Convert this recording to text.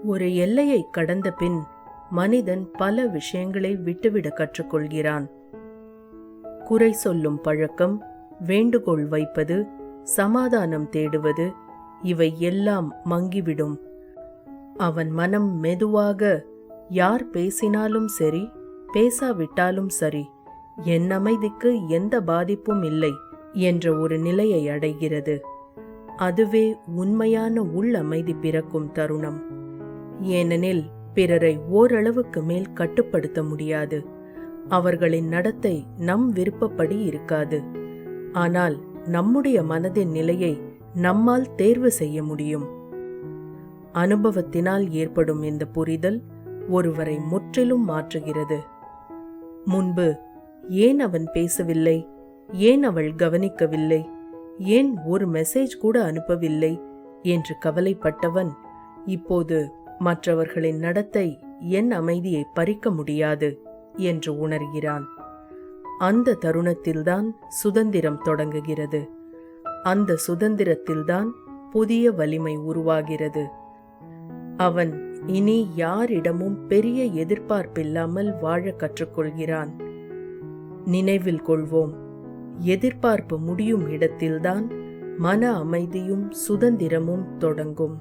ஒரு எல்லையை கடந்த பின் மனிதன் பல விஷயங்களை விட்டுவிட கற்றுக்கொள்கிறான். குறை சொல்லும் பழக்கம், வேண்டுகோள் வைப்பது, சமாதானம் தேடுவது, இவை எல்லாம் மங்கிவிடும். அவன் மனம் மெதுவாக யார் பேசினாலும் சரி, பேசாவிட்டாலும் சரி, என் அமைதிக்கு எந்த பாதிப்பும் இல்லை என்ற ஒரு நிலையை அடைகிறது. அதுவே உண்மையான உள் அமைதி பிறக்கும் தருணம். ஏனெனில் பிறரை ஓரளவுக்கு மேல் கட்டுப்படுத்த முடியாது. அவர்களின் நடத்தை நம் விருப்பப்படி இருக்காது. ஆனால் நம்முடைய மனதின் நிலையை நம்மால் தேர்வு செய்ய முடியும். அனுபவத்தினால் ஏற்படும் இந்த புரிதல் ஒருவரை முற்றிலும் மாற்றுகிறது. முன்பு ஏன் அவன் பேசவில்லை, ஏன் அவள் கவனிக்கவில்லை, ஏன் ஒரு மெசேஜ் கூட அனுப்பவில்லை என்று கவலைப்பட்டவன் இப்போது மற்றவர்களின் நடத்தை என் அமைதியை பறிக்க முடியாது என்று உணர்கிறான். அந்த தருணத்தில்தான் சுதந்திரம் தொடங்குகிறது. அந்த சுதந்திரத்தில்தான் புதிய வலிமை உருவாகிறது. அவன் இனி யாரிடமும் பெரிய எதிர்பார்ப்பில்லாமல் வாழ கற்றுக்கொள்கிறான். நினைவில் கொள்வோம், எதிர்பார்ப்பு முடியும் இடத்தில்தான் மன அமைதியும் சுதந்திரமும் தொடங்கும்.